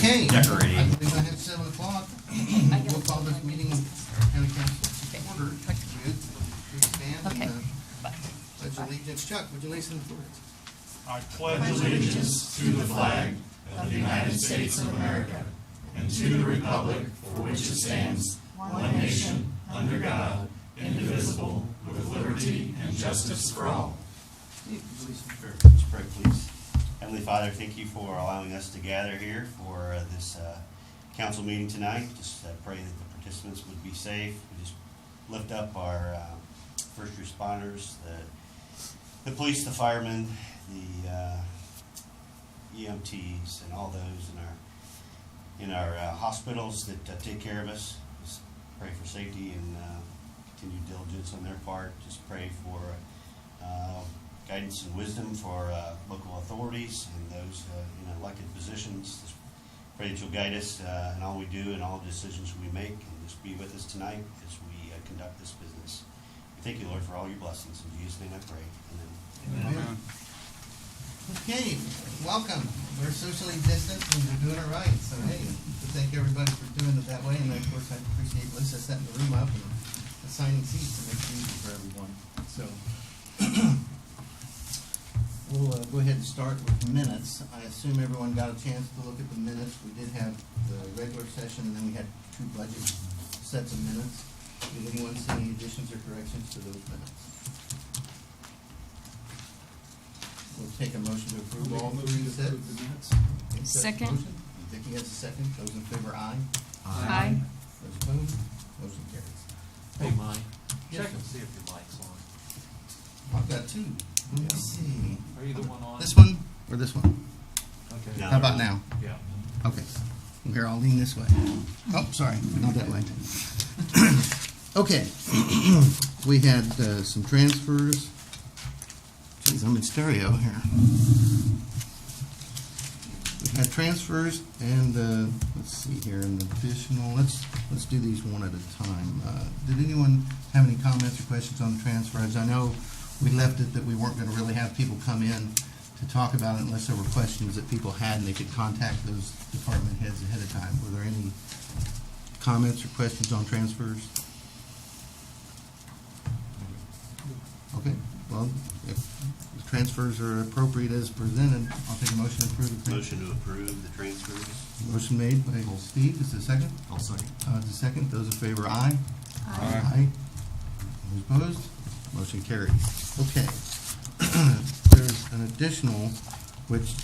Okay. decorating. I believe I have 7 o'clock. We'll call this meeting of County Council to order. Please stand Okay. and pledge allegiance. Chuck, would you lead us in the pledge? I pledge allegiance to the flag of the United States of America and to the republic for which it stands, one nation, under God, indivisible, with liberty and justice for all. Let's pray, please. Heavenly Father, thank you for allowing us to gather here for this council meeting tonight. Just pray that the participants would be safe. We just lift up our first responders, the police, the firemen, the EMTs, and all those in our hospitals that take care of us. Just pray for safety and continued diligence on their part. Just pray for guidance and wisdom for local authorities and those in elected positions. Just pray that you'll guide us in all we do and all decisions we make, and just be with us tonight as we conduct this business. We thank you, Lord, for all your blessings. In Jesus' name I pray. Amen. Amen. Okay, welcome. We're socially distanced and we're doing it right. So, hey, thank everybody for doing it that way. And of course, I appreciate Lisa setting the room up and assigning seats to make it easy for everyone. So, we'll go ahead and start with the minutes. I assume everyone got a chance to look at the minutes. We did have the regular session, and then we had 2 budget sets of minutes. Did anyone see any additions or corrections to those minutes? We'll take a motion to approve all 3 sets. Okay, Seth's Second. motion. Vicki has a second. Those in favor, aye. Aye. Those opposed, motion carries. Hey, Mike, Yes, check and sir. see if your mic's on. I've got 2. Let me see. Are you the one on? This one or this one? Okay. No. How about now? Yeah. Okay. Here, I'll lean this way. Oh, sorry, not that way. Okay. We had some transfers. Geez, I'm in stereo here. We had transfers and let's see here, an additional. Let's do these one at a time. Did anyone have any comments or questions on the transfers? I know we left it that we weren't going to really have people come in to talk about it unless there were questions that people had and they could contact those department heads ahead of time. Were there any comments or questions on transfers? Okay, well, if the transfers are appropriate as presented, I'll take a motion to approve the transfers. Motion to approve the transfers. Motion made by Steve, is there a second? I'll second. The second, those in favor, aye. Aye. Those opposed? Motion carries. Okay. There's an additional, which,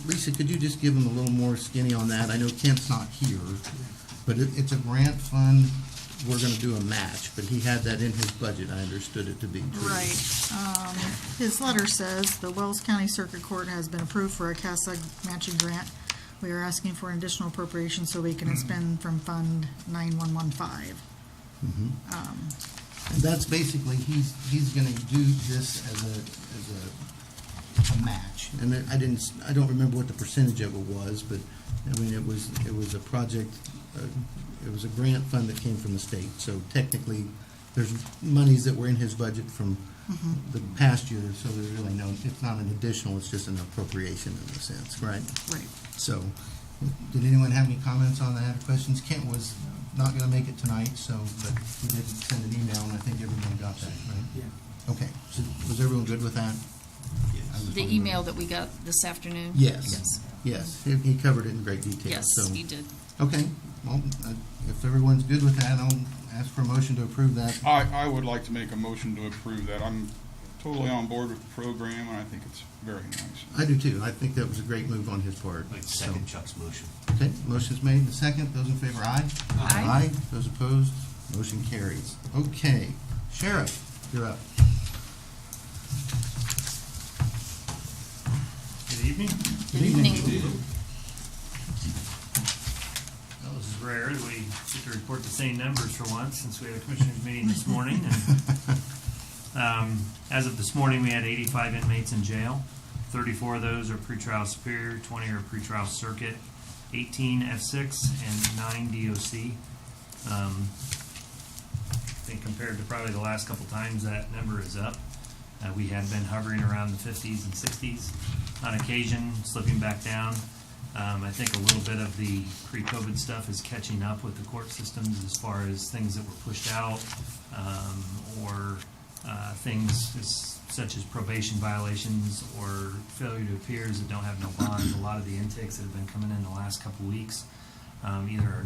Lisa, could you just give them a little more skinny on that? I know Kent's not here, but it's a grant fund. We're gonna do a match, but he had that in his budget, I understood it to be. too. Right. His letter says, the Wells County Circuit Court has been approved for a CASA matching grant. We are asking for an additional appropriation so we can expend from Fund 9115. Mhm. And that's basically, he's gonna do this as a match. And I don't remember what the percentage of it was, but, I mean, it was a project, it was a grant fund that came from the state. So technically, there's monies that were in his budget from the past year, so there's really no, it's not an additional, it's just an appropriation in a sense, right? Right. So, did anyone have any comments on that, or questions? Kent was not gonna make it tonight, so, but he did send an email, and I think everyone got that, right? Yeah. Okay, so was everyone good with that? Yes. I was The wondering. email that we got this afternoon? Yes. Yes, he covered it in great detail, Yes, so. he did. Okay, well, if everyone's good with that, I'll ask for a motion to approve that. I would like to make a motion to approve that. I'm totally on board with the program, and I think it's very nice. I do too, I think that was a great move on his part. Like So, second Chuck's motion. okay, motion's made, the second, those in favor, aye? Aye. Those opposed, motion carries. Okay, Sheriff, you're up. Good evening. Good evening. Well, this is rare that we get to report the same numbers for once, since we had a commissioners meeting this morning. And, as of this morning, we had 85 inmates in jail. 34 of those are pretrial superior, 20 are pretrial circuit, 18 F6, and 9 DOC. I think compared to probably the last couple times, that number is up. We had been hovering around the 50s and 60s, on occasion slipping back down. I think a little bit of the pre-COVID stuff is catching up with the court systems as far as things that were pushed out, or things such as probation violations or failure to appears that don't have no bonds. A lot of the intakes that have been coming in the last couple weeks, either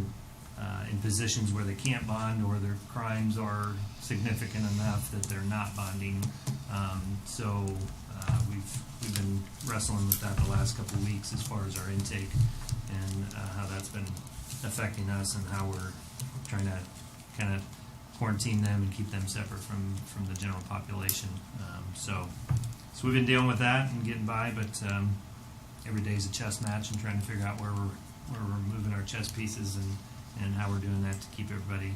in positions where they can't bond or their crimes are significant enough that they're not bonding. So we've been wrestling with that the last couple of weeks as far as our intake and how that's been affecting us and how we're trying to kind of quarantine them and keep them separate from the general population. So we've been dealing with that and getting by, but every day is a chess match and trying to figure out where we're moving our chess pieces and how we're doing that to keep everybody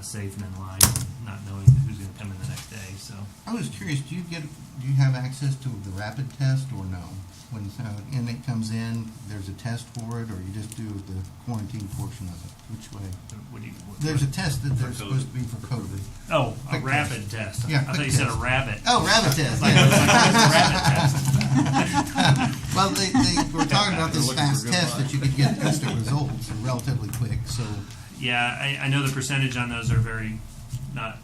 safe and in line, and not knowing who's going to come in the next day. So I was curious, do you have access to the rapid test or no? When an inmate comes in, there's a test for it, or you just do the quarantine portion of it? Which way? There's a test that they're supposed to be for COVID. Oh, a Quick rapid test. Yeah, I thought quick you said a test. rabbit. Oh, rabbit test. Like, a rabbit test. Well, they were talking about this They're looking fast for good test luck. that you could get instant results relatively quick, so. Yeah, I know the percentage on those are very not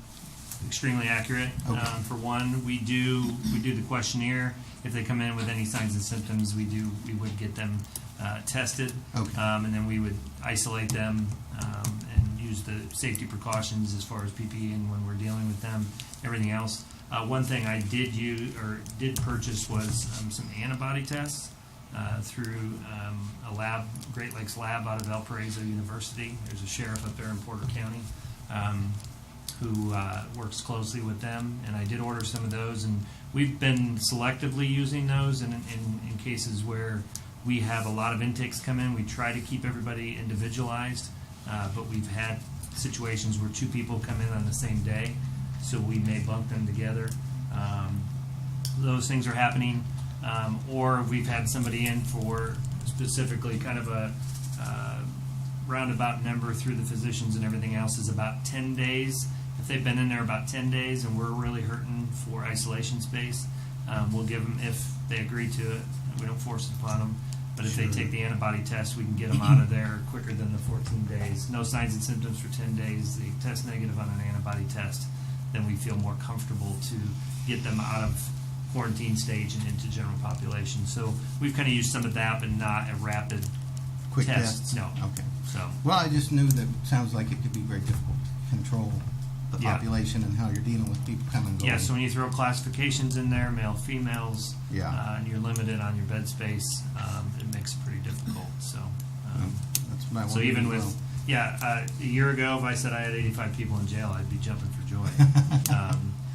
extremely accurate. Okay. For one, we do the questionnaire. If they come in with any signs and symptoms, we would get them tested, Okay. And then we would isolate them and use the safety precautions as far as PPE and when we're dealing with them. Everything else. One thing I did purchase was some antibody tests. Through a lab, Great Lakes Lab out of Valparaiso University. There's a sheriff up there in Porter County who works closely with them, and I did order some of those, and we've been selectively using those in cases where we have a lot of intakes come in. We try to keep everybody individualized, but we've had situations where two people come in on the same day, so we may bunk them together. Those things are happening. Or we've had somebody in for specifically kind of a roundabout number through the physicians and everything else is about 10 days. If they've been in there about 10 days and we're really hurting for isolation space, we'll give them, if they agree to it, we don't force it upon them. But if they take the antibody test, we can get them out of there quicker than the 14 days. No signs and symptoms for 10 days. They test negative on an antibody test. Then we feel more comfortable to get them out of quarantine stage and into general population. So we've kind of used some of that, but not a rapid Quick test. tests? No. Okay. So Well, I just knew that it sounds like it could be very difficult to control the Yeah. population and how you're dealing with people coming and going. yeah, so when you throw classifications in there, male, females, Yeah. and you're limited on your bed space, it makes it pretty difficult. So. That's what I wanted So even to with, know. a year ago, if I said I had 85 people in jail, I'd be jumping for joy.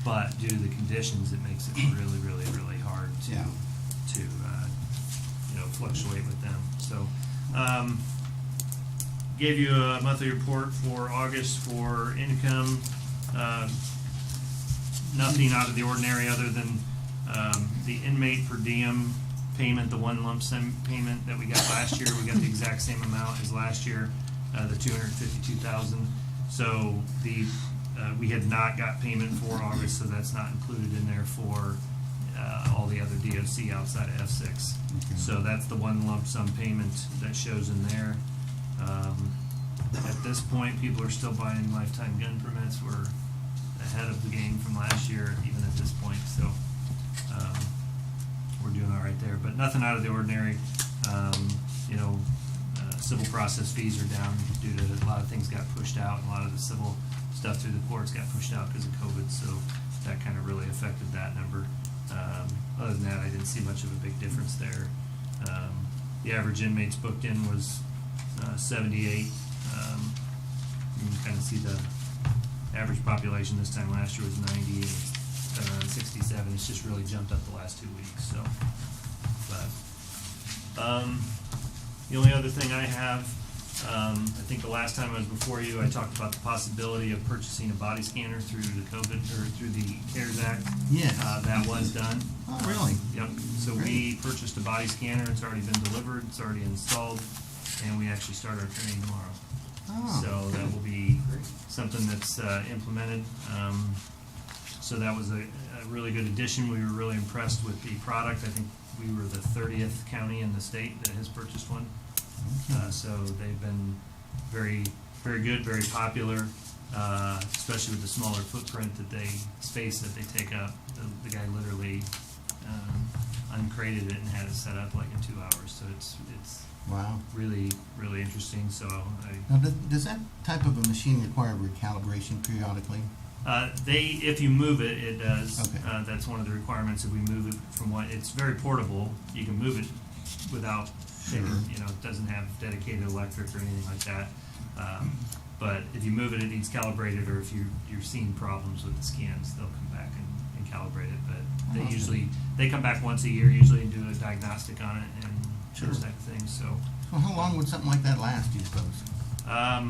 But due to the conditions, it makes it really, really, really hard to Yeah. fluctuate with them. So, gave you a monthly report for August for income. Nothing out of the ordinary other than the inmate per diem payment, the one lump sum payment that we got last year. We got the exact same amount as last year, the $252,000. So we had not got payment for August, so that's not included in there for all the other DOC outside of F6. Okay. So that's the one lump sum payment that shows in there. At this point, people are still buying lifetime gun permits. We're ahead of the game from last year, even at this point. So we're doing all right there, but nothing out of the ordinary. Civil process fees are down due to a lot of things got pushed out. A lot of the civil stuff through the courts got pushed out because of COVID, so that kind of really affected that number. Other than that, I didn't see much of a big difference there. The average inmates booked in was 78. You can kind of see the average population this time last year was 90, and it's been around 67. It's just really jumped up the last 2 weeks. So, but the only other thing I have, I think the last time I was before you, I talked about the possibility of purchasing a body scanner through the COVID or through the CARES Act. Yes. That was done. Oh, really? Yep. So we purchased a body scanner. It's already been delivered. It's already installed, and we actually start our training tomorrow. Oh, So that will be something that's implemented. So that was a really good addition. We were really impressed with the product. I think we were the 30th county in the state that has purchased one. So they've been very, very good, very popular, especially with the smaller footprint space that they take up. The guy literally uncrated it and had it set up like in 2 hours. So it's Wow. really, really interesting. So Now, does that type of a machine require recalibration periodically? if you move it, it does. Okay. That's one of the requirements. If we move it from it's very portable. You can move it without taking, it doesn't have dedicated electric or anything like that. But if you move it, it needs calibrated, or if you're seeing problems with the scans, they'll come back and calibrate it. But they come back once a year usually and do a diagnostic on it and Sure. those type of things. So So how long would something like that last, do you suppose? I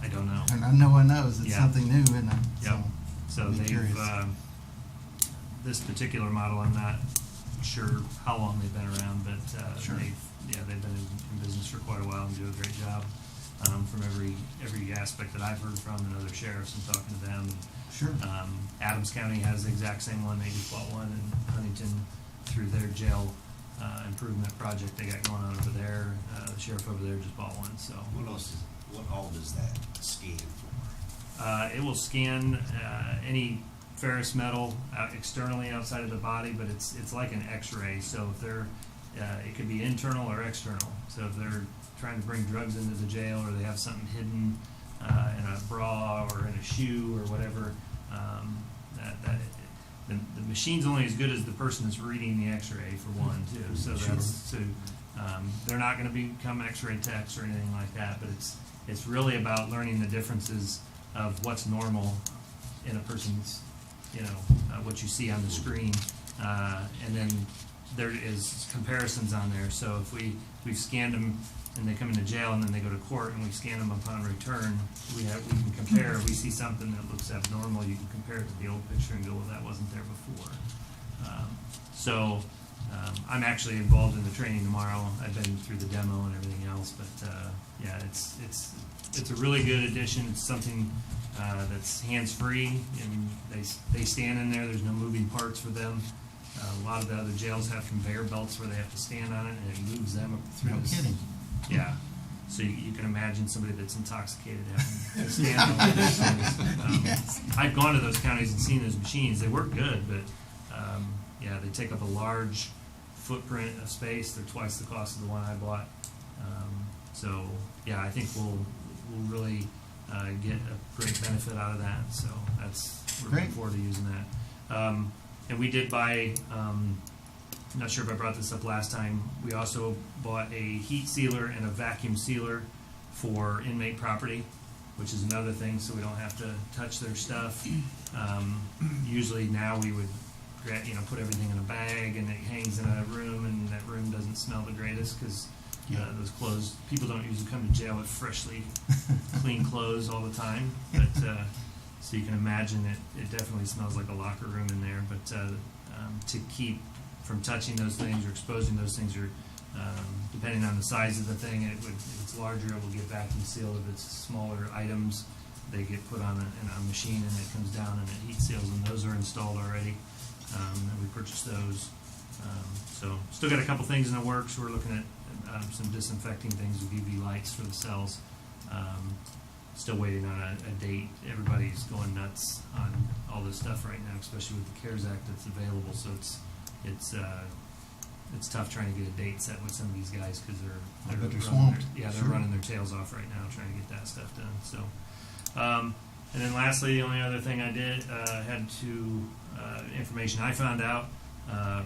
don't know. And no one knows, it's Yeah. something new, isn't it? Yep. So I'd be curious. this particular model, I'm not sure how long they've been around, but Sure. they've been in business for quite a while and do a great job from every aspect that I've heard from, and other sheriffs and talking to them. Sure. Adams County has the exact same one. They just bought one, and Huntington, through their jail improvement project they got going on over there, the sheriff over there just bought one. So What all does that scan for? it will scan any ferrous metal externally outside of the body, but it's like an X-ray. So if they're it could be internal or external. So if they're trying to bring drugs into the jail, or they have something hidden in a bra or in a shoe or whatever, the machine's only as good as the person that's reading the X-ray, for one, too. So they're not going to become X-ray techs or anything like that, but it's really about learning the differences of what's normal in a person's, what you see on the screen, and then there is comparisons on there. So if we've scanned them and they come into jail and then they go to court and we scan them upon return, we can compare. If we see something that looks abnormal, you can compare it to the old picture and go, well, that wasn't there before. I'm actually involved in the training tomorrow. I've been through the demo and everything else, but yeah, it's a really good addition. It's something that's hands-free, and they stand in there. There's no moving parts for them. A lot of the other jails have conveyor belts where they have to stand on it, and it moves them up through. No kidding. Yeah. So you can imagine somebody that's intoxicated having to stand on those things. Yes. I've gone to those counties and seen those machines. They work good, but yeah, they take up a large footprint of space. They're twice the cost of the one I bought. So yeah, I think we'll really get a great benefit out of that. So we're Great. looking forward to using that. And we did buy, I'm not sure if I brought this up last time, we also bought a heat sealer and a vacuum sealer for inmate property, which is another thing, so we don't have to touch their stuff. Usually now we would put everything in a bag and it hangs in a room, and that room doesn't smell the greatest because those clothes, people don't usually come to jail with freshly clean clothes all the time. But so you can imagine it definitely smells like a locker room in there. But to keep from touching those things or exposing those things, or depending on the size of the thing, if it's larger, it will get vacuum sealed. If it's smaller items, they get put on a machine and it comes down and it heat seals, and those are installed already. And we purchased those. So still got a couple things in the works. We're looking at some disinfecting things with UV lights for the cells. Still waiting on a date. Everybody's going nuts on all this stuff right now, especially with the CARES Act that's available. So it's tough trying to get a date set with some of these guys because they're they're swamped. they're Sure. running their tails off right now trying to get that stuff done. So, and then lastly, the only other thing I did had to information I found out.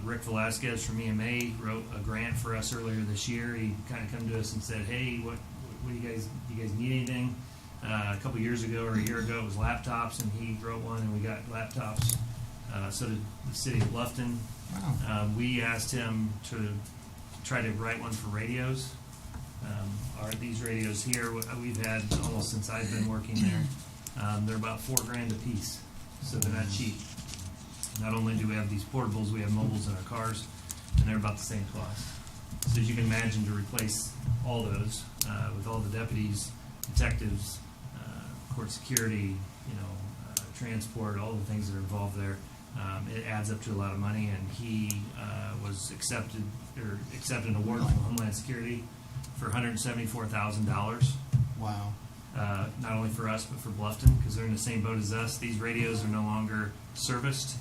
Rick Velasquez from EMA wrote a grant for us earlier this year. He kind of come to us and said, "Hey, what do you guys need anything?" A couple years ago or a year ago, it was laptops, and he wrote one, and we got laptops. So did the city of Bluffton. Wow. We asked him to try to write one for radios. These radios here, we've had almost since I've been working there. They're about $4,000 a piece, so they're not cheap. Not only do we have these portables, we have mobiles in our cars, and they're about the same cost. So as you can imagine, to replace all those with all the deputies, detectives, court security, transport, all the things that are involved there, It adds up to a lot of money, and he was accepted an award from Homeland Security for $174,000. Wow. Not only for us, but for Bluffton, because they're in the same boat as us. These radios are no longer serviced.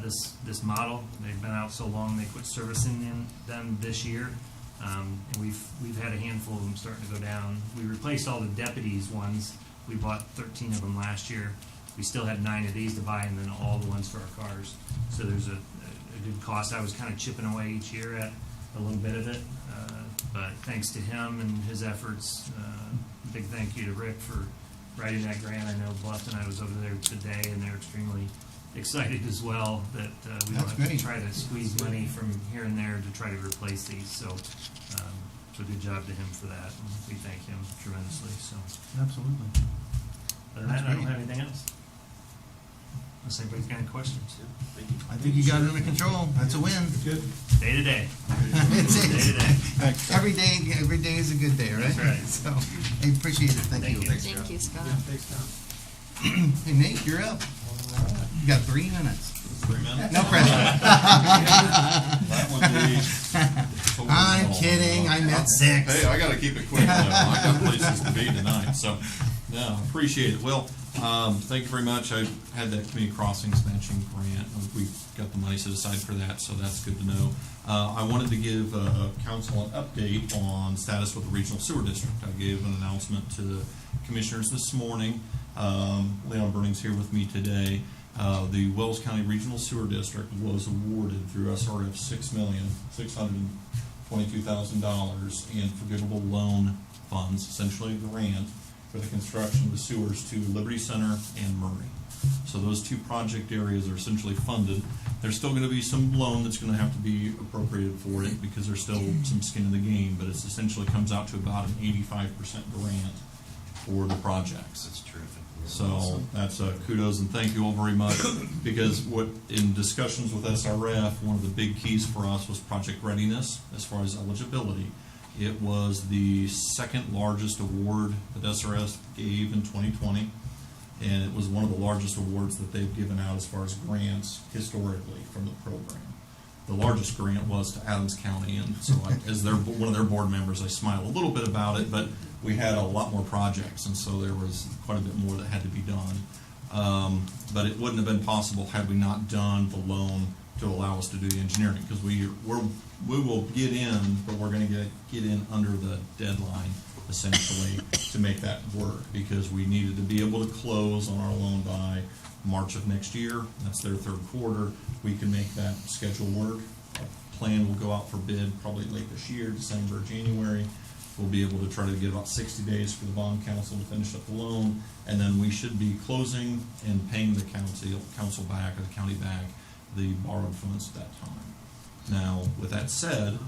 This model, they've been out so long, they quit servicing them this year. And we've had a handful of them starting to go down. We replaced all the deputies ones. We bought 13 of them last year. We still had 9 of these to buy, and then all the ones for our cars. So there's a good cost. I was kind of chipping away each year at a little bit of it. But thanks to him and his efforts, big thank you to Rick for writing that grant. I know Bluffton, I was over there today, and they're extremely excited as well that we don't That's have great. to try to squeeze money from here and there to try to replace these. So good job to him for that. And we thank him tremendously. So Absolutely. other than that, I don't have anything else. Unless anybody's got any questions. I think you got it under control. That's a win. Good. Day to day. It's- Day to day. Every day is a good day, right? That's right. So, I appreciate it. Thank you. Thank you, Scott. Thanks, Tom. Hey, Nate, you're up. You got 3 minutes. 3 minutes? No pressure. That one, I'm kidding. I meant 6. Hey, I gotta keep it quick though. I got places to be tonight, so, no, appreciate it. Well, thank you very much. I had that community crossings matching grant. We got the money set aside for that, so that's good to know. I wanted to give council an update on status with the regional sewer district. I gave an announcement to the commissioners this morning. Leon Burning's here with me today. The Wells County Regional Sewer District was awarded through SRF $6,622,000 in forgivable loan funds, essentially a grant for the construction of the sewers to Liberty Center and Murray. So those 2 project areas are essentially funded. There's still going to be some loan that's going to have to be appropriated for it because there's still some skin in the game, but it essentially comes out to about an 85% grant for the projects. That's terrific. So that's kudos and thank you all very much, because what in discussions with SRF, one of the big keys for us was project readiness as far as eligibility. It was the 2nd largest award that SRF gave in 2020, and it was one of the largest awards that they've given out as far as grants historically from the program. The largest grant was to Adams County, and so as one of their board members, I smile a little bit about it, but we had a lot more projects, and so there was quite a bit more that had to be done. But it wouldn't have been possible had we not done the loan to allow us to do the engineering, because we will get in, but we're going to get in under the deadline, essentially, to make that work, because we needed to be able to close on our loan by March of next year. That's their 3rd quarter. We can make that schedule work. Our plan will go out for bid probably late this year, December, January. We'll be able to try to get about 60 days for the bond council to finish up the loan, and then we should be closing and paying the council back, or the county back, the borrowed funds at that time. Now, with that said,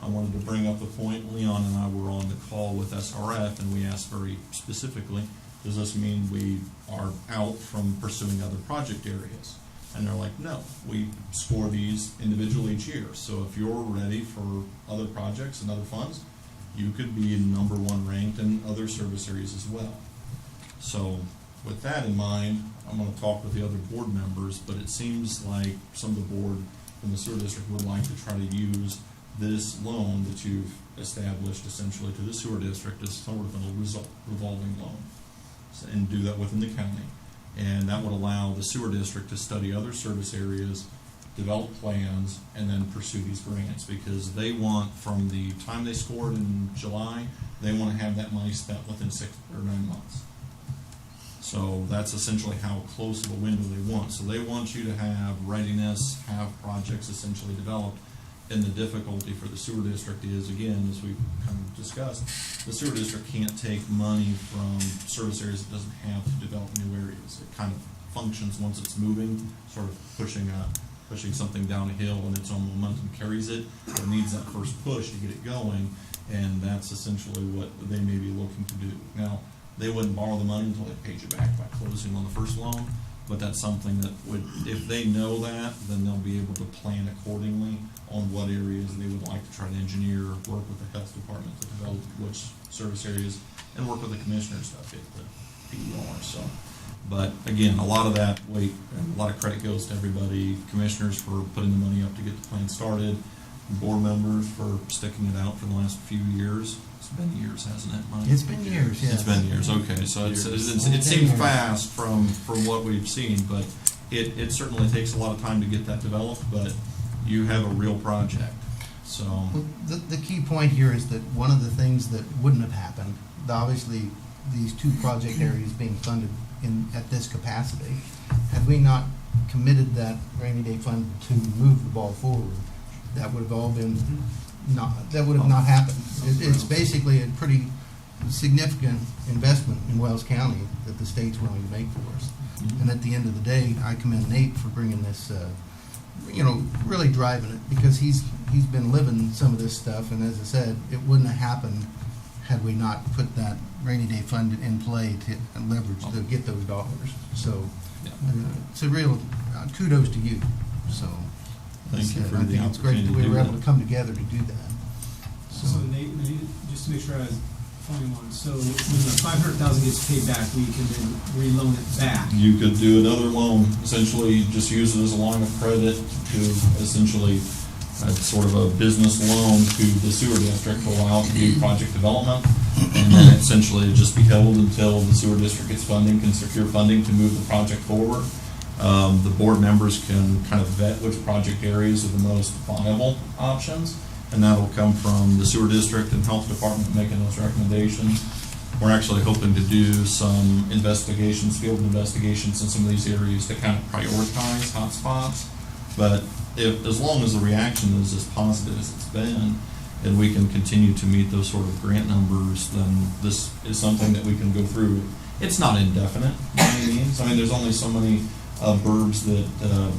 I wanted to bring up the point, Leon and I were on the call with SRF, and we asked very specifically, does this mean we are out from pursuing other project areas? And they're like, no, we score these individually each year. So if you're ready for other projects and other funds, you could be #1 ranked in other service areas as well. So with that in mind, I'm going to talk with the other board members, but it seems like some of the board from the sewer district would like to try to use this loan that you've established essentially to the sewer district as sort of a revolving loan, and do that within the county. And that would allow the sewer district to study other service areas, develop plans, and then pursue these grants, because they want, from the time they scored in July, they want to have that money spent within 6 or 9 months. So that's essentially how close of a window they want. So they want you to have readiness, have projects essentially developed. And the difficulty for the sewer district is, again, as we've kind of discussed, the sewer district can't take money from service areas it doesn't have to develop new areas. It kind of functions once it's moving, sort of pushing something down a hill, and its own momentum carries it. It needs that first push to get it going, and that's essentially what they may be looking to do. Now, they wouldn't borrow the money until they paid you back by closing on the first loan, but that's something that would, if they know that, then they'll be able to plan accordingly on what areas they would like to try to engineer, work with the health department to develop which service areas, and work with the commissioners to update the PER. So But again, a lot of that weight, and a lot of credit goes to everybody, commissioners for putting the money up to get the plan started, board members for sticking it out for the last few years. It's been years, hasn't it, Mike? It's been years, yeah. It's been years, okay, so it seems fast from what we've seen, but it certainly takes a lot of time to get that developed, but you have a real project, so. Well, the key point here is that one of the things that wouldn't have happened, obviously, these two project areas being funded at this capacity, had we not committed that rainy day fund to move the ball forward, that would have all been that would have not happened. It's basically a pretty significant investment in Wells County that the state's willing to make for us. And at the end of the day, I commend Nate for bringing this, really driving it, because he's been living some of this stuff, and as I said, it wouldn't have happened had we not put that rainy day fund in play to leverage to get those dollars. So it's a real kudos to you. So Thank you for I the think it's great that opportunity we to were do able that. to come together to do that. So Nate, just to make sure I was following along, so when the 500,000 gets paid back, we can then reloan it back. You could do another loan, essentially just use it as a line of credit to essentially sort of a business loan to the sewer district to allow it to do project development. And then essentially it'd just be held until the sewer district gets funding, can secure funding to move the project forward. The board members can kind of vet which project areas are the most viable options, and that'll come from the sewer district and health department making those recommendations. We're actually hoping to do some investigations, field investigations in some of these areas to kind of prioritize hotspots. But as long as the reaction is as positive as it's been, and we can continue to meet those sort of grant numbers, then this is something that we can go through. It's not indefinite by any means. I mean, there's only so many verbs that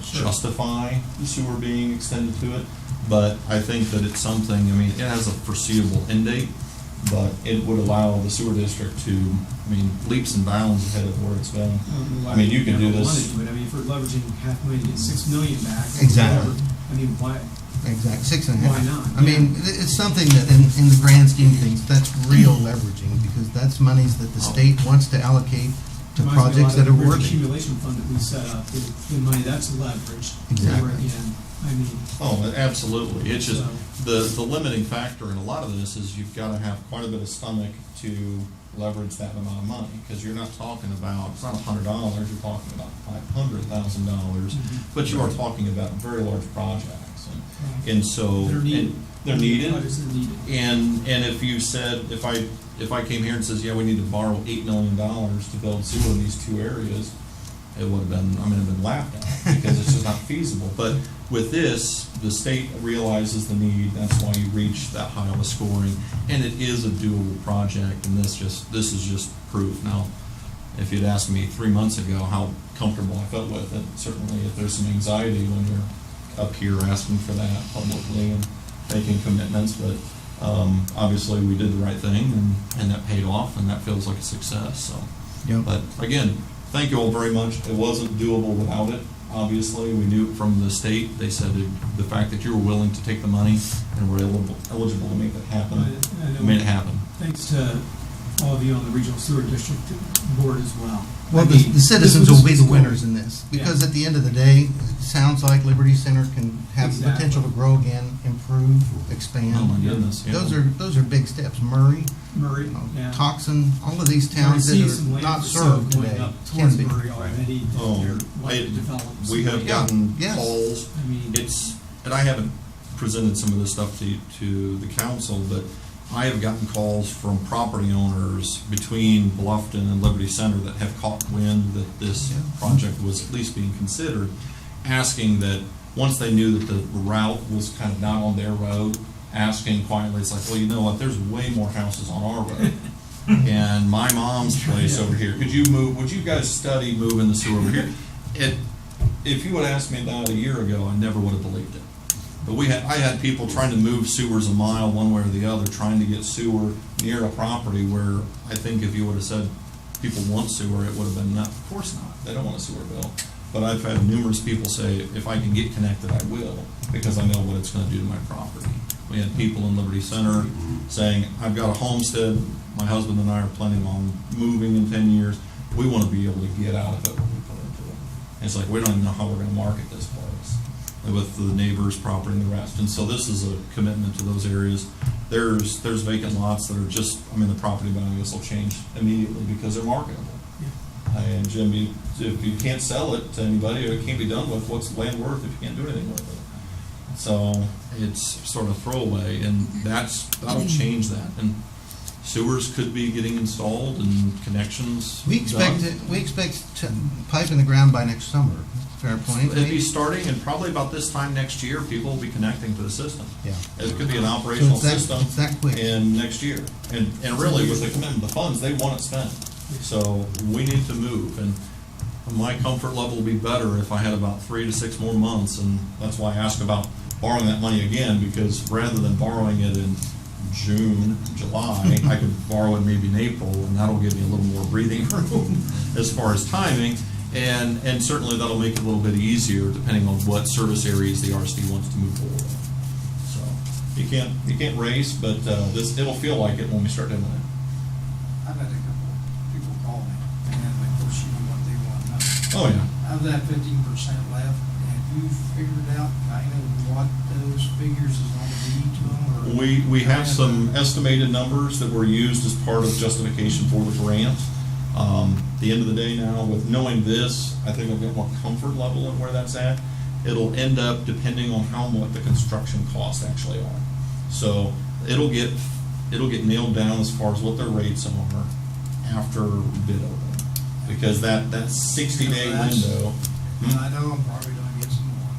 justify the sewer being extended to it. But I think that it's something, I mean, it has a foreseeable end date, but it would allow the sewer district to, leaps and bounds ahead of where it's been. I mean, you can do this. I mean, if we're leveraging $500,000 to get $6 million back. Exactly. I mean, why? Exactly, 6.5. Why not? I mean, it's something that in the grand scheme of things, that's real leveraging, because that's monies that the state wants to allocate to Reminds me a lot projects that of are the worthy. accumulation fund that we set up, the money that's leveraged. Exactly. Where, again, I mean, Oh, absolutely. It's just, So- the limiting factor in a lot of this is you've got to have quite a bit of stomach to leverage that amount of money, because you're not talking about, it's not $100, you're talking about $500,000, but you are talking about very large projects. And so, They're needed. and they're needed. Projects that are needed. And if you said, if I came here and says, yeah, we need to borrow $8 million to build sewer in these two areas, it would have been, have been laughed at, because it's just not feasible. But with this, the state realizes the need, that's why you reach that high of a scoring, and it is a doable project, and this is just proof. Now, if you'd asked me 3 months ago how comfortable I felt with it, certainly if there's some anxiety when you're up here asking for that publicly and making commitments, but obviously we did the right thing, and that paid off, and that feels like a success. So, Yep. but again, thank you all very much. It wasn't doable without it. Obviously, we knew from the state. They said the fact that you were willing to take the money and were eligible to make that happen, I know. made it happen. Thanks to all of you on the regional sewer district board as well. Well, I the mean, citizens this will be the was- winners in this, because at the end of the day, it sounds like Liberty Center can have the Exactly. potential to grow again, improve, expand. Oh my goodness! Yeah. Those are big steps. Murray, Murray, yeah. Toxin, all of these I already towns see that some are land not for sale served going today up can towards be. Murray already that Oh, they're wanting to develop. We have Yeah, gotten yes. calls. I mean, And I haven't presented some of this stuff to the council, but I have gotten calls from property owners between Bluffton and Liberty Center that have caught wind that this project was at least being considered, asking that, once they knew that the route was kind of not on their road, asking quietly, it's like, well, you know what, there's way more houses on our road. And my mom's place over here, would you guys study moving the sewer over here? If you would have asked me that a year ago, I never would have believed it. But I had people trying to move sewers a mile one way or the other, trying to get sewer near a property where I think if you would have said people want sewer, it would have been, not, of course not, they don't want a sewer bill. But I've had numerous people say, if I can get connected, I will, because I know what it's gonna do to my property. We had people in Liberty Center saying, I've got a homestead, my husband and I are planning on moving in 10 years. we want to be able to get out of it what we put into it. And it's like, we don't even know how we're going to market this place with the neighbor's property and the rest. And so this is a commitment to those areas. There's vacant lots that are just, I mean, the property values will change immediately because they're marketable. And Jim, if you can't sell it to anybody, or it can't be done with, what's the land worth if you can't do anything with it? So it's sort of throwaway, and that'll change that. And sewers could be getting installed and connections We expect done. it, we expect to pipe in the ground by next summer. Fair point. It'd be starting, and probably about this time next year, people will be connecting to the system. Yeah. It could be an So operational it's that, system it's that quick. in next year. And really, with the commitment of funds, they want it spent. So we need to move, and my comfort level would be better if I had about 3 to 6 more months, and that's why I asked about borrowing that money again, because rather than borrowing it in June, July, I could borrow it maybe in April, and that'll give me a little more breathing room as far as timing, and certainly that'll make it a little bit easier depending on what service areas the RSD wants to move forward with. So you can't race, but it'll feel like it when we start doing it. I've had a couple people call me, and of course, you know what they want to know. Oh, yeah. Of that 15% left, have you figured out kind of what those figures is going to be to them? Or We have kind of some a- estimated numbers that were used as part of justification for the grant. At the end of the day now, with knowing this, I think I'll get more comfort level in where that's at. It'll end up depending on what the construction costs actually are. So it'll get nailed down as far as what their rates are after bid opening. Because that 60-day window. And I know I'm probably going to get some more,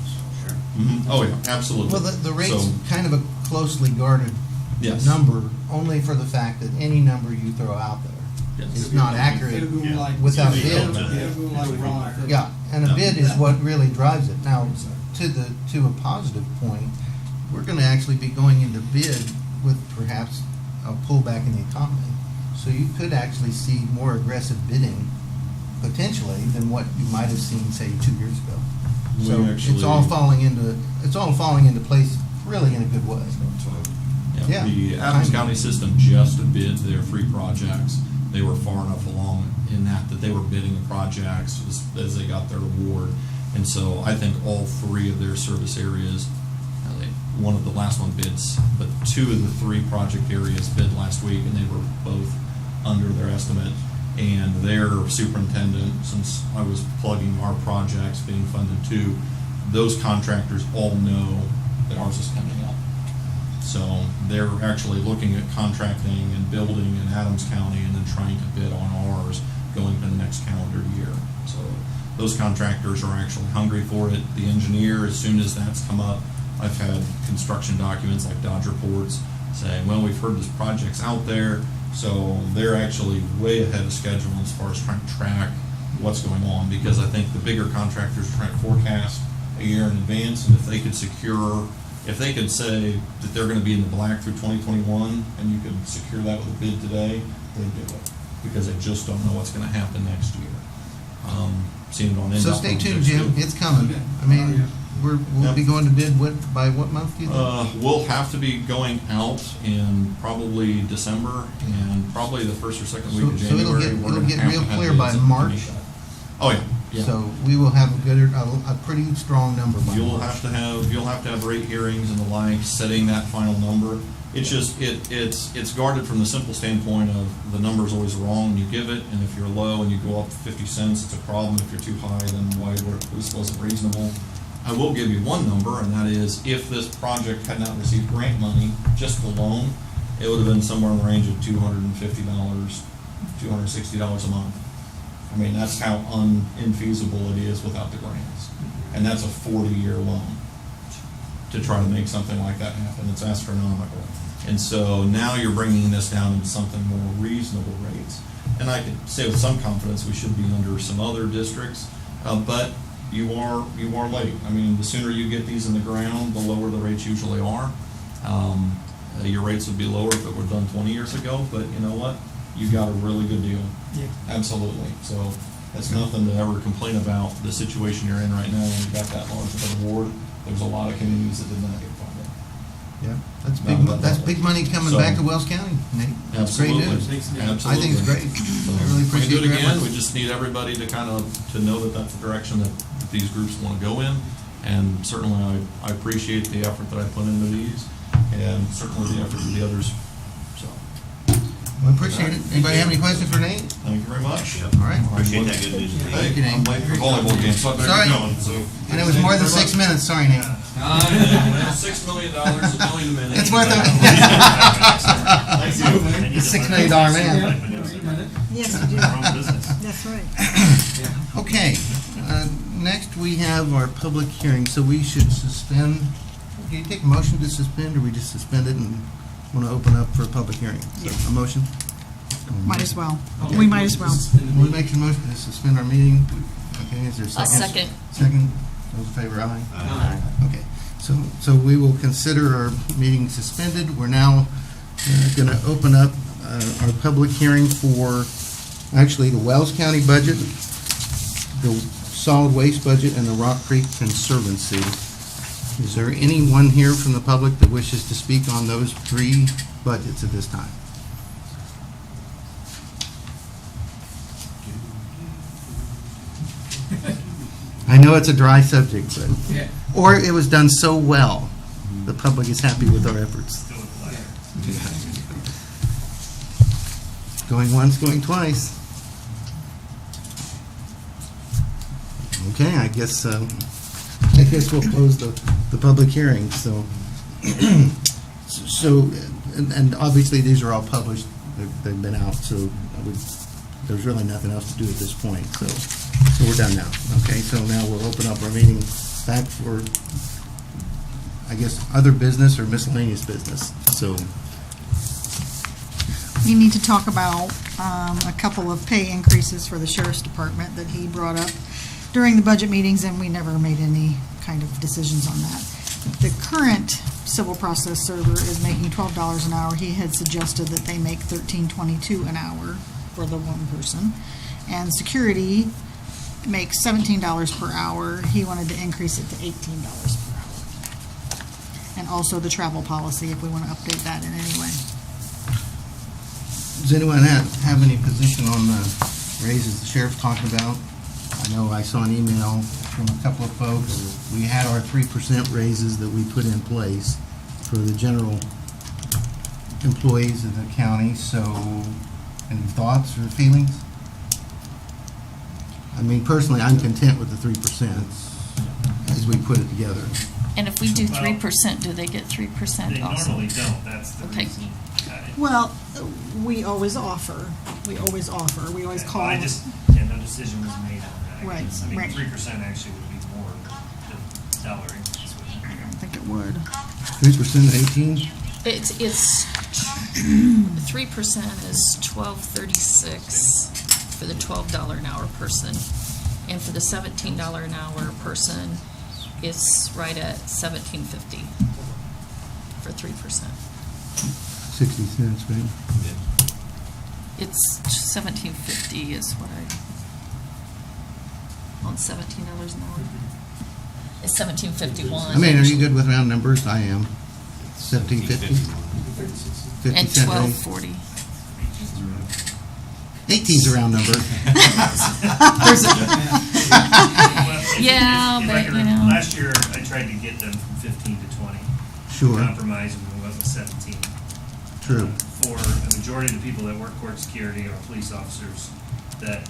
so. Sure. Oh, yeah, absolutely. Well, the rate's So, kind of a closely guarded Yes. number, only for the fact that any number you throw out there Yes. is not accurate. It'll go like. Without it'll bid. go like Ron. Yeah, and a No. bid is what really drives it. Now, to a positive point, we're gonna actually be going into bid with perhaps a pullback in the economy. So you could actually see more aggressive bidding potentially than what you might have seen, say, 2 years ago. We So actually- it's all falling into place really in a good way. Yeah. The Adams County system just bid their 3 projects. They were far enough along in that they were bidding the projects as they got their award. And so I think all 3 of their service areas, one of the last one bids, but 2 of the 3 project areas bid last week, and they were both under their estimate. And their superintendent, since I was plugging our projects being funded too, those contractors all know that ours is coming up. So they're actually looking at contracting and building in Adams County and then trying to bid on ours going to the next calendar year. So those contractors are actually hungry for it. The engineer, as soon as that's come up, I've had construction documents like Dodge reports saying, well, we've heard this project's out there. So they're actually way ahead of schedule as far as trying to track what's going on, because I think the bigger contractors are trying to forecast a year in advance, and if they could say that they're gonna be in the black through 2021, and you could secure that with a bid today, they'd do it, because they just don't know what's gonna happen next year. Seen it on So NDOT stay tuned, projects, Jim, too. it's coming. Okay. I mean, Yeah. we'll be going to bid by what month, do you think? We'll have to be going out in probably December and probably the first or second week of So it'll January. get- We're it'll gonna get have real to have clear bids by in to March. meet that. Oh, yeah, yeah. So we will have a pretty strong number by You'll March. have to have rate hearings and the like, setting that final number. It's just, it's guarded from the simple standpoint of the number's always wrong, you give it, and if you're low and you go up 50 cents, it's a problem. If you're too high, then this wasn't reasonable. I will give you one number, and that is, if this project had not received grant money, just the loan, it would have been somewhere in the range of $250, $260 a month. I mean, that's how infeasible it is without the grants. And that's a 40-year loan to try to make something like that happen. It's astronomical. And so now you're bringing this down into something more reasonable rates. And I could say with some confidence we should be under some other districts, but you are late. I mean, the sooner you get these in the ground, the lower the rates usually are. Your rates would be lower if it were done 20 years ago, but you know what? You got a really good deal. Yeah. Absolutely. So that's nothing to ever complain about the situation you're in right now when you got that large of an award. There's a lot of communities that did not get funded. Yeah, that's Not about that's that. big money coming So- back to Wells County, Nate. That's great Absolutely. news. Thanks, Nate. Absolutely. I think it's great. So, I really we can appreciate do it your again. efforts. We just need everybody to kind of, to know that that's the direction that these groups want to go in. And certainly, I appreciate the effort that I put into these, and certainly the effort of the others. So, Well, I appreciate it. Anybody have any questions for Nate? thank you very much. All right. Appreciate that good news. Thank you, Hey, I'm Nate. late for volleyball game, so I better Sorry. get going, so. And it was more than 6 minutes, sorry, Nate. Well, $6 million, $1 million a minute. It's worth it. Thank you. The $6 million man. Yes, you do. Wrong business. That's right. Okay, next we have our public hearing, so we should suspend. Do you take a motion to suspend, or we just suspend it and want to open up for a public hearing? So, a motion? Might as well. We might as well. We make a motion to suspend our meeting. Okay, is there a A second? second. Second, those in favor, aye? Okay, so we will consider our meeting suspended. We're now going to open up our public hearing for, actually, the Wells County budget, the solid waste budget, and the Rock Creek Conservancy. Is there anyone here from the public that wishes to speak on those three budgets at this time? I know it's a dry subject, but, Yeah. or it was done so well, the public is happy with our efforts. Go with the letter. Going once, going twice. Okay, I guess we'll close the public hearing, so. So, and obviously, these are all published, they've been out, so there's really nothing else to do at this point, so we're done now. Okay, so now we'll open up our meeting back for, I guess, other business or miscellaneous business, so. We need to talk about a couple of pay increases for the sheriff's department that he brought up during the budget meetings, and we never made any kind of decisions on that. The current civil process server is making $12 an hour. He had suggested that they make $13.22 an hour for the one person. And security makes $17 per hour. He wanted to increase it to $18 per hour. And also the travel policy, if we want to update that in any way. Does anyone have any position on the raises the sheriff's talking about? I know I saw an email from a couple of folks. We had our 3% raises that we put in place for the general employees of the county, so any thoughts or feelings? I mean, personally, I'm content with the 3% as we put it together. And if we do 3%, do they get 3% They also? normally don't, that's the Okay. reason. Well, we always offer. We always call. I just, no decision was made on that. I Right, guess. I mean, right. 3% actually would be more than the salary increase. I don't think it would. 3% at 18? It's 3% is $12.36 for the $12 an hour person. And for the $17 an hour person, it's right at $17.50 for 3%. 60 cents, right? It's $17.50 is what on $17 an hour. It's $17.51. I mean, are you good with round numbers? I am. 1750? 50 And cent raise? $12.40. 18's a round number. Yeah, If I but, could- you know. Last year, I tried to get them from 15 to 20. Sure, Compromise, and we went with 17. true. For a majority of the people that work court security are police officers that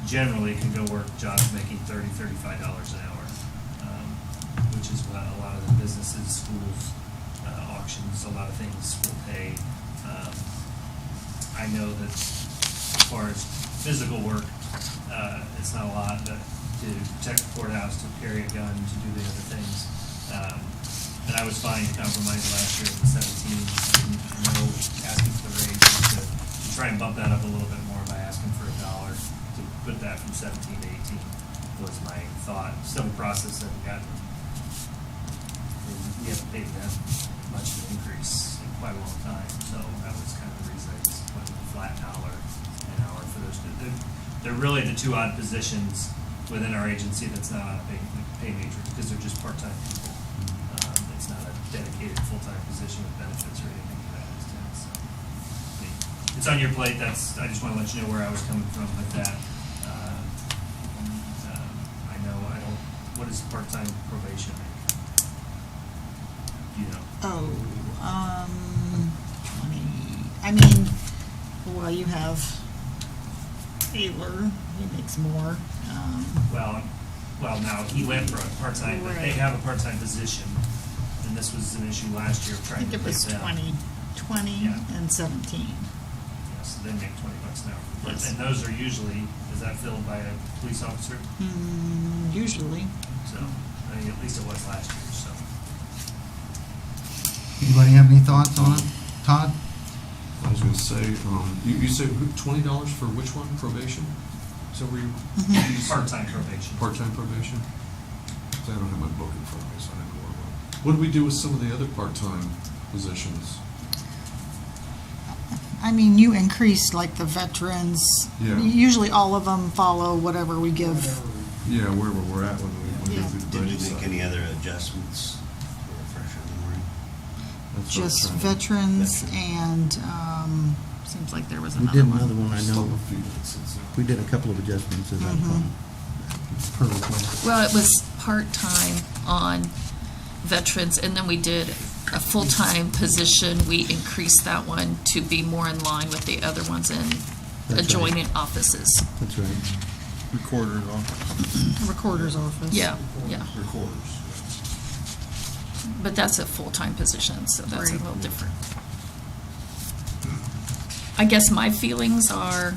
generally can go work jobs making $30, $35 an hour, which is what a lot of the businesses, schools, auctions, a lot of things will pay. I know that as far as physical work, it's not a lot, but to protect the courthouse, to carry a gun, to do the other things. And I was fine to compromise last year at the 17, no asking for the raise, just to try and bump that up a little bit more by asking for $1, to put that from 17 to 18 was my thought. Still a process that we haven't paid that much of an increase in quite a long time, so that was kind of the reason I just went with a flat $1 an hour for those two. They're really the two odd positions within our agency that's not on a pay matrix, because they're just part-time people. It's not a dedicated full-time position it's on your plate, that's, I just want to let you know where I was coming from with that. I know, I don't, what is part-time probation? You know, Oh, 20, I mean, well, you have Taylor, he makes more. well, now, he went for a part-time, but they Right. have a part-time position, and this was an issue last year of I trying think to it was get them. 20 Yeah. and 17. Yeah, so they make $20 an hour. Yes. And those are usually, is that filled by a police officer? Usually. So, I mean, at least it was last year, so. Anybody have any thoughts on it? Todd? I was gonna say, you said $20 for which one, probation? So were you? you said Part-time probation. Part-time probation? 'Cause I don't have my book in front of me, so I don't know what it was. What do we do with some of the other part-time positions? I mean, you increased like the veterans. Yeah. Usually all of them follow whatever we give. Yeah, where we're at when we Yeah. do the Did we budget make side. any other adjustments for refresher memory? That's what I was Just trying to- veterans and, seems like there was We another did one. another one, I know. Stop a few minutes, it's, We did a couple of adjustments as I recall. Per request. Well, it was part-time on veterans, and then we did a full-time position. We increased that one to be more in line with the other ones in That's adjoining offices. That's right. Recorder's office. Recorder's office. Yeah, yeah. Recorders. But that's a full-time position, so that's a Right. little different. I guess my feelings are,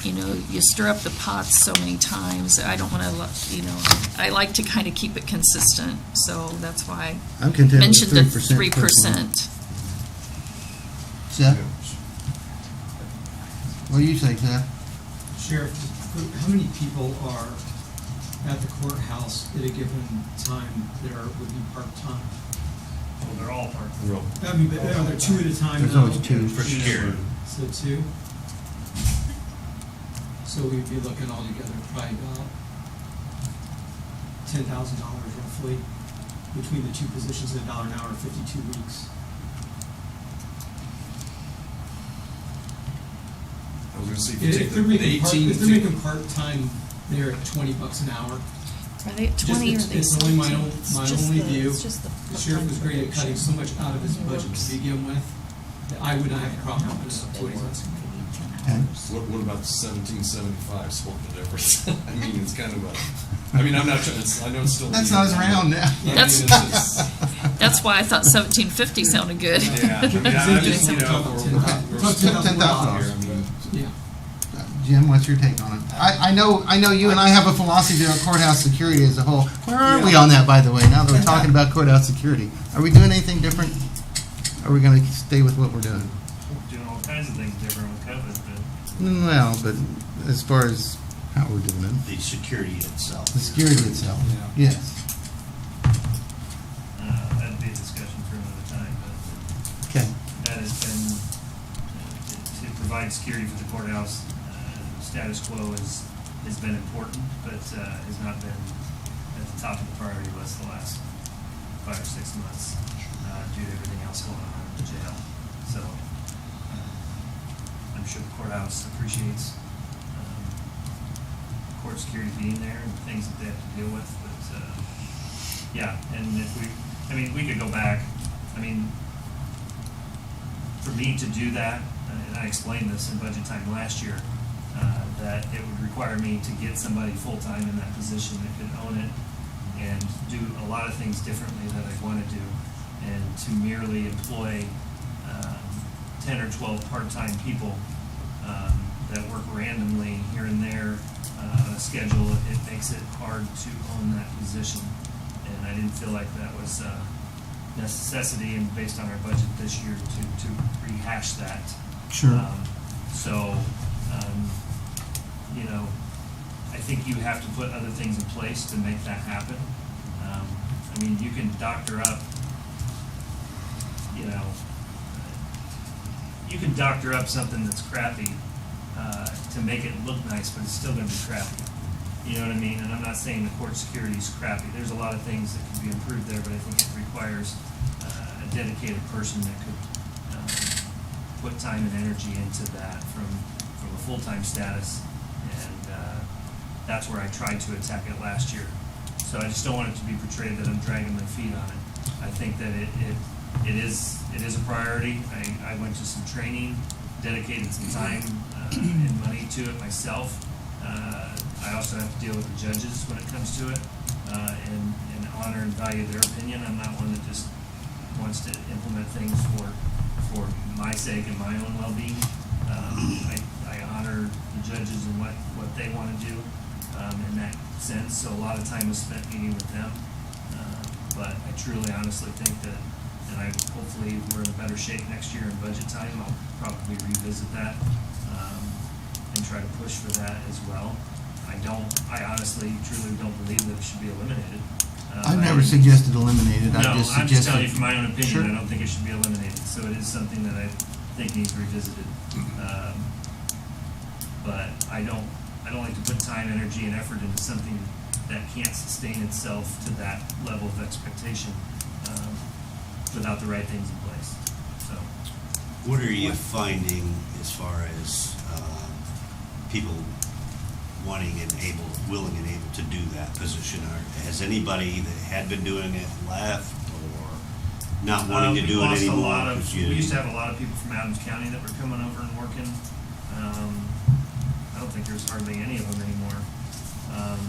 you know, you stir up the pot so many times. I don't want to, you know, I like to kind of keep it consistent, so that's why I'm I content with mentioned the 3%. 3%. Seth, what do you say, Seth? Sheriff, how many people are at the courthouse at a given time that would be part-time? Well, they're all part-time. Real. I mean, but are there two at a time There's now? always two. For security. So two? So we'd be looking altogether probably about $10,000 roughly between the two positions at $1 an hour, 52 weeks. I was gonna say, if you If take they're the making part, 18. if they're making part-time, they're at $20 an hour. Are they at 20 or are Just, they it's only my 17? own, It's my just only the- view. it's just the The sheriff was great at cutting so much out of his budget to begin with, that I would not have a problem with this, what he's asking. Okay. What about the 1775 split the difference? I mean, it's kind of a, I mean, I'm not trying, I know it's still. That's not as round now. I mean, That's- it's just- That's why I thought 1750 sounded good. Yeah, I mean, I'm just, you know, we're $10,000. here, I mean, Yeah. Jim, what's your take on it? I know you and I have a philosophy on courthouse security as a whole. Where are we on that, by the way, now that we're talking about courthouse security? Are we doing anything different? Are we gonna stay with what we're doing? Doing all kinds of things different with COVID, but Well, but as far as how we're doing it, The security itself. the security itself, yes. that'd be a discussion for another time, but Okay, that has been, to provide security for the courthouse, status quo has been important, but has not been at the top of the priority list the last 5 or 6 months due to everything else going on at the jail. So I'm sure the courthouse appreciates court security being there and the things that they have to deal with, but yeah, and if we could go back, I mean, for me to do that, and I explained this in budget time last year, that it would require me to get somebody full-time in that position that could own it and do a lot of things differently that I want to do, and to merely employ 10 or 12 part-time people that work randomly here and there on a schedule, it makes it hard to own that position. And I didn't feel like that was a necessity, and based on our budget this year, to rehash that. sure. You know, I think you have to put other things in place to make that happen. I mean, you can doctor up, you can doctor up something that's crappy to make it look nice, but it's still going to be crappy. You know what I mean? And I'm not saying the court security is crappy. There's a lot of things that can be improved there, but I think it requires a dedicated person that could put time and energy into that from a full-time status, and that's where I tried to attack it last year. So I just don't want it to be portrayed that I'm dragging my feet on it. I think that it is a priority. I went to some training, dedicated some time and money to it myself. I also have to deal with the judges when it comes to it, and honor and value their opinion. I'm not one that just wants to implement things for my sake and my own well-being. I honor the judges and what they want to do in that sense. So a lot of time was spent meeting with them. But I truly, honestly think that, and hopefully we're in better shape next year in budget time. I'll probably revisit that and try to push for that as well. I honestly, truly don't believe that it should be eliminated. I've never suggested eliminated. No, I just I'm just suggested. telling you from my own opinion, Sure. I don't think it should be eliminated. So it is something that I think needs revisited. But I don't like to put time, energy, and effort into something that can't sustain itself to that level of expectation without the right things in place. So, What are you finding as far as people wanting and willing and able to do that position? Has anybody that had been doing it left, or not wanting to we do it lost anymore? a lot of. 'Cause We used to have a lot of people from Adams County that were coming over and working. I don't think there's hardly any of them anymore.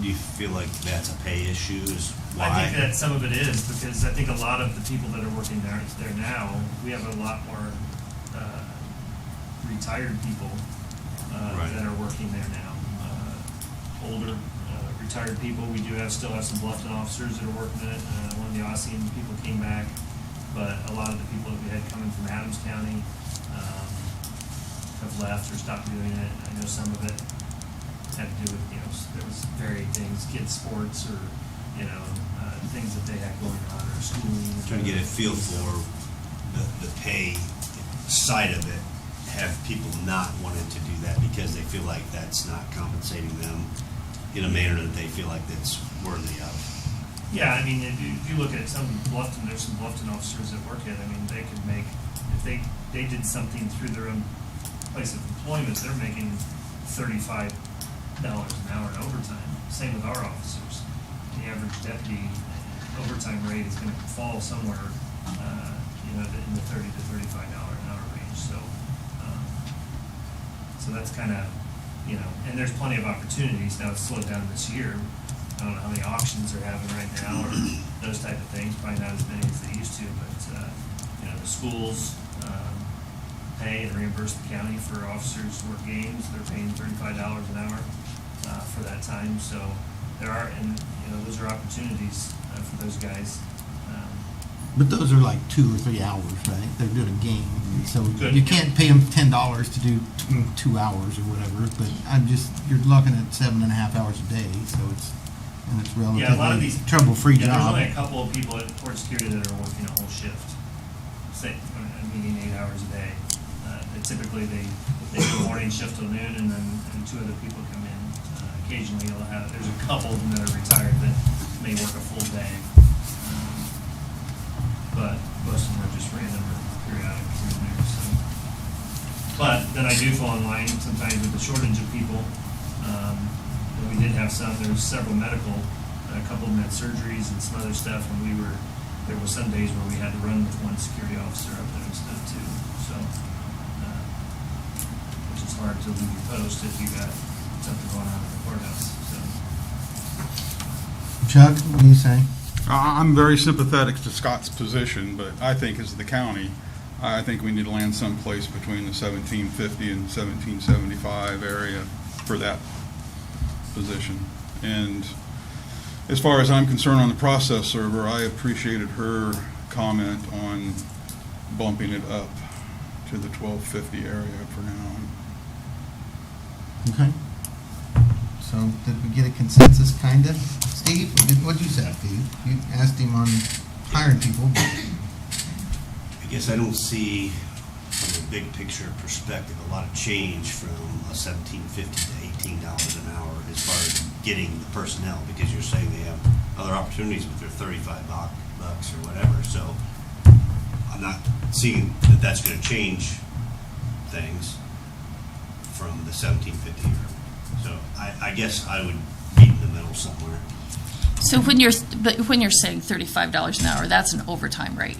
Do you feel like that's a pay issue? Is why? I think that some of it is because I think a lot of the people that are working there now, we have a lot more retired people Right. that are working there now. Older retired people. We do still have some Bluffton officers that are working it. One of the Ossian people came back, but a lot of the people that we had coming from Adams County have left or stopped doing it. I know some of it had to do with, there was varied things, kids' sports or, things that they had going on or schooling. Trying to get a feel for the pay side of it. Have people not wanted to do that because they feel like that's not compensating them in a manner that they feel like that's worthy of? Yeah, I mean, if you look at some Bluffton, there's some Bluffton officers that work it. I mean, they could make, if they did something through their own place of employment, they're making $35 an hour in overtime. Same with our officers. The average deputy overtime rate is going to fall somewhere, in the $30 to $35 an hour range. So that's kind of, and there's plenty of opportunities. Now it's slowed down this year. I don't know how many auctions they're having right now or those type of things. Probably not as many as they used to, but, the schools pay and reimburse the county for officers who work games. They're paying $35 an hour for that time. So there are, and, those are opportunities for those guys. But those are like 2 or 3 hours, right? They're doing a game, so Good. you can't pay them $10 to do 2 hours or whatever. But you're looking at 7.5 hours a day, so it's relatively Yeah, a lot of these trouble-free There's job. only a couple of people at Port Security that are working a whole shift, say, meaning 8 hours a day. Typically, they do a morning shift till noon, and then 2 other people come in. Occasionally, there's a couple of them that are retired that may work a full day, but most of them are just random or periodic here and there. So. But then I do fall in line sometimes with the shortage of people. And we did have there was several medical, a couple of them had surgeries and some other stuff, and there were some days where we had to run with one security officer up there instead of 2. So, which is hard to leave your post if you got something going on in the courthouse. So, Chuck, what do you say? I'm very sympathetic to Scott's position, but I think as the county, I think we need to land someplace between the 1750 and 1775 area for that position. And as far as I'm concerned on the process server, I appreciated her comment on bumping it up to the 1250 area for now. Okay. So did we get a consensus, kind of? Steve, what'd you say, Steve? You asked him on hiring people. I guess I don't see, from a big picture perspective, a lot of change from a $17.50 to $18 an hour as far as getting the personnel, because you're saying they have other opportunities with their $35 or whatever. So I'm not seeing that that's going to change things from the 1750 year. So I guess I would meet in the middle somewhere. So when you're saying $35 an hour, that's an overtime rate.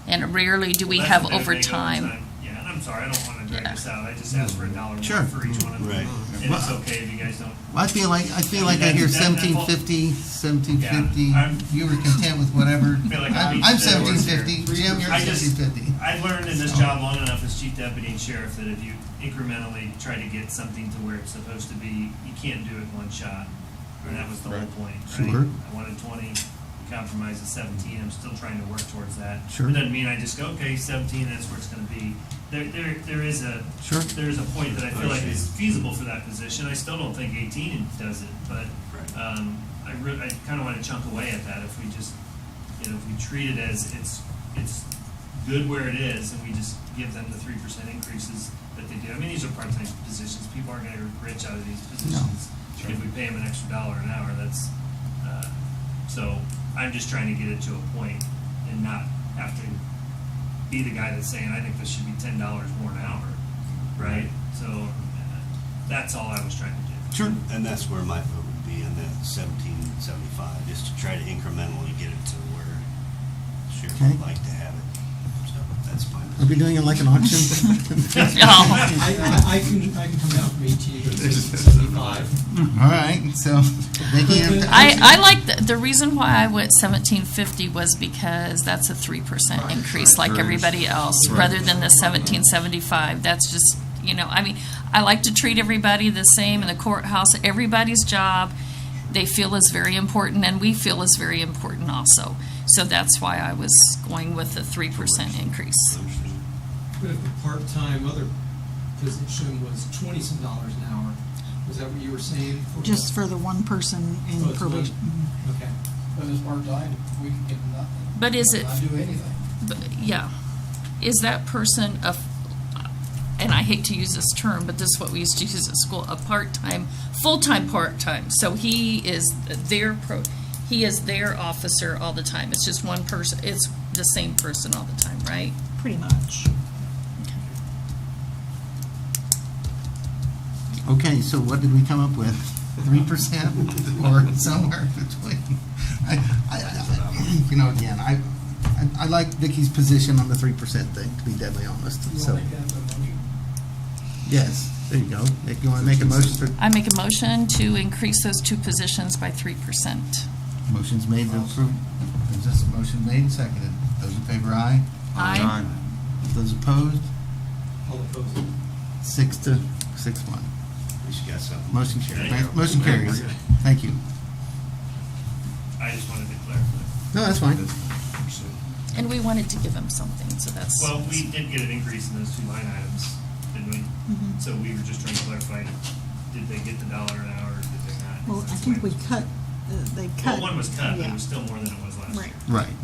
And rarely do we Well, have that's what they make overtime. Yeah, and I'm sorry, I don't want to drag Yeah. this out. I just asked for $1 Sure. more for each one of them. Right. And it's okay if you guys don't. I feel like I hear That- that- 1750, 1750. Yeah, I'm- You were content with whatever. Feel like I'm I'm beating dead horse 1750. Jim, you're I just- 1750. I've learned in this job long enough as chief deputy and sheriff that if you incrementally try to get something to where it's supposed to be, you can't do it in one shot. And that was the whole point, right? Sure. I wanted 20, we compromised at 17, I'm still trying to work towards that. Sure. It doesn't mean I just go, okay, 17, that's where it's gonna be. There is a, Sure. there's a point that I feel like is feasible for that position. I still don't think 18 does it, but, Right. I kinda wanna chunk away at that if we just, if we treat it as it's good where it is, and we just give them the 3% increases that they do. I mean, these are part-time positions. People aren't gonna get rich out of these positions. If we pay them an extra $1 an hour, that's, so I'm just trying to get it to a point and not have to be the guy that's saying, I think this should be $10 more an hour, right? So, that's all I was trying to do. Sure. And that's where my vote would be on that 1775, is to try to incrementally get it to where sheriff Okay. would like to have it. So that's fine. Are we doing it like an auction? No. I can come down from 18 to 75. All right, so Nikki, I like, the reason why I went 1750 was because that's a 3% increase like everybody else, rather than the 1775. That's just, I mean, I like to treat everybody the same in the courthouse. Everybody's job, they feel is very important, and we feel is very important also. So that's why I was going with the 3% increase. But if the part-time other position was $20-some an hour, was that what you were saying? Just for the one person Oh, in it's one. probation. Okay. But it's part-time, we can get nothing. But is it- Not do anything. But, yeah, is that person and I hate to use this term, but this is what we used to use at school, a part-time, full-time part-time. So he is their officer all the time. It's just one person, it's the same person all the time, right? Pretty much. okay, so what did we come up with? 3% or somewhere between? Again, I like Vicky's position on the 3% thing, to be deadly honest. You So, only have the money. yes, there you go. If you want to make a motion for, I make a motion to increase those two positions by 3%. motion's made to approve. Is this motion made and seconded? Those in favor, aye. Aye. Those opposed, All opposed. 6-1. We should got something. Motion carries. There you go. Motion carries. Thank you. I just wanted to clarify. No, that's fine. And we wanted to give him something, so that's. Well, we did get an increase in those two line items, didn't we? Mhm. So we were just trying to clarify, did they get the $1 an hour or did they not? Well, I That's think the we way- cut, they cut. Well, one was cut, but it Yeah. was still more than it was last year. Right. Right.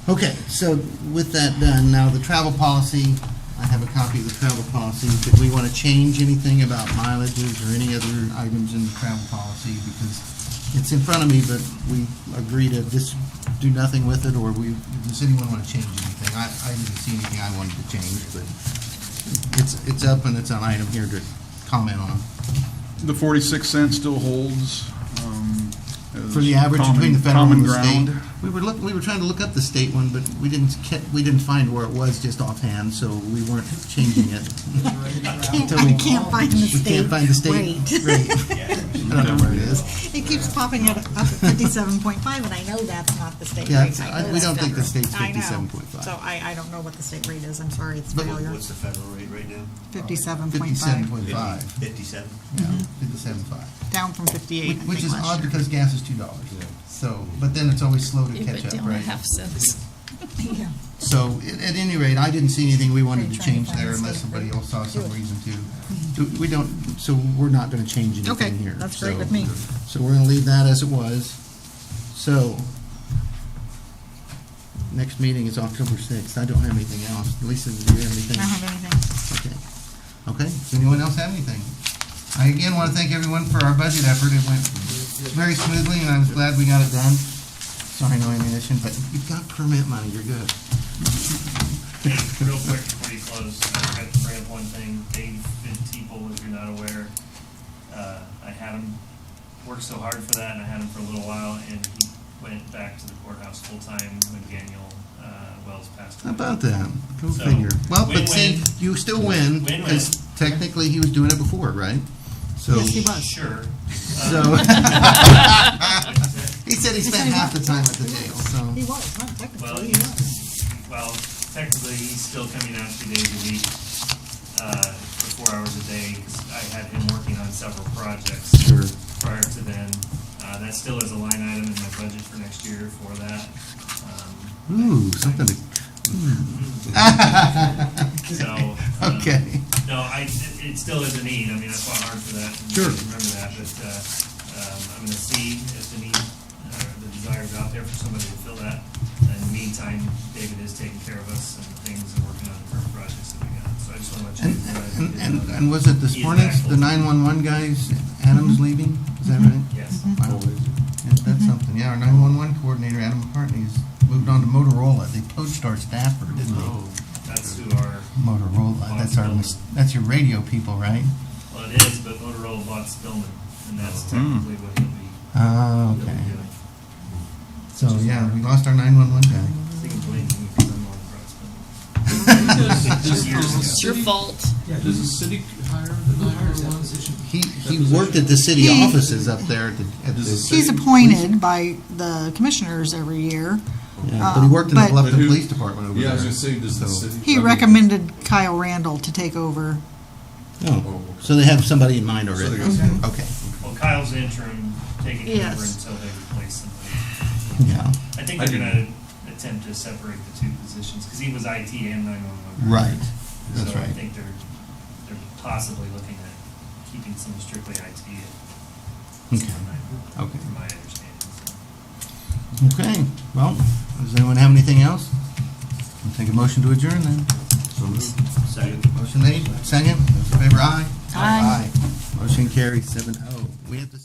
Okay, so with that done, now the travel policy, I have a copy of the travel policy. Did we want to change anything about mileages or any other items in the travel policy? Because it's in front of me, but we agree to just do nothing with it, or does anyone want to change anything? I didn't see anything I wanted to change, but it's up and it's an item here to comment on. The 46 cents still holds. For the average between the federal common and the state. ground. We were trying to look up the state one, but we didn't find where it was just offhand, so we weren't changing it. I can't find the We state. can't find the state rate. I don't know where it is. It keeps popping up at 57.5, and I know that's not the state Yeah, rate. it's- I know we that's don't think the federal. state's I know. 57.5. So I don't know what the state rate is. I'm sorry, it's But failure. What's the federal rate right now? 57.5, 57.5. 57? Yeah, 57.5. down from 58, I Which think, is last odd year. because gas is $2. So, but then it's always slow to If catch it up, down a right? half cents. Yeah. So, at any rate, I didn't see anything we wanted to Are you trying to change find there the unless state somebody rate? else saw some Do it. reason to. We don't, so we're not gonna change Okay, anything here. that's great So- with me. So we're gonna leave that as it was. So, next meeting is October 6th. I don't have anything else. Lisa, do you have anything? I don't have anything. Okay. Okay, does anyone else have anything? I again want to thank everyone for our budget effort. It went very smoothly, and I was glad we got it done. Sorry, no ammunition, but you've got permit money, you're good. Hey, real quick before you pretty close. I got to bring up one thing. Dave Van-Teepel, if you're not aware, I had him work so hard for that, and I had him for a little while, and he went back to the courthouse full-time when Daniel Wells passed How away. about that? Go So, figure. Well, but see, win-win. you still win, Win-win. because technically he was doing it before, right? So, Yes, he was. Sure. so, he said he spent half the time at the jail, so. He was, not Well, technically, he was. Well, technically, he's still coming out 2 days a week, for 4 hours a day, 'cause I had him working on several projects. Sure. Prior to then. That still is a line item in my budget for next year for that. Ooh, something to. So. Okay. No, it still is a need. I mean, I fought hard for that. And Sure. Remember that, but, I'm gonna see if the need, the desire is out there for somebody to fill that. In the meantime, David is taking care of us and things and working on the current projects that we got. So I just wanna let you know. And was it this He's morning, back the 911 guys, Adam's leaving? Is that right? Yes. Wow. Yeah, that's something. Yeah, our 911 coordinator, Adam McCartney's moved on to Motorola. They poached our staffer, didn't they? That's who our, Motorola, that's your radio people, right? well, it is, but Motorola bought Spillman, and that's technically what he'll be Oh, he'll be okay. doing. So, yeah, we lost our 911 guy. I think it's blaming me because I'm the one who brought Spillman. Just years ago. It's your fault. Yeah, Does the city hire the who hires that 911? position? He worked at the city He- offices up there at Does the. the city- He's appointed by the commissioners every year. Yeah, but he worked in the But- Bluffton But who- Police Department over there. Yeah, I was gonna say, does the So- city? He recommended Kyle Randall to take over. Oh, so they have somebody in mind already? So they got- Okay, Well, Kyle's interim taking Yes. over until they replace somebody. yeah, I think I they're didn't- gonna attempt to separate the two positions, because he was IT and 911. right, that's So I right. think they're possibly looking at keeping some strictly IT, Okay, from okay. my understanding, so. Okay, well, does anyone have anything else? We'll take a motion to adjourn then. So moved. Motion made, second, those in favor, aye? Aye. Motion carries 7-0. We have to.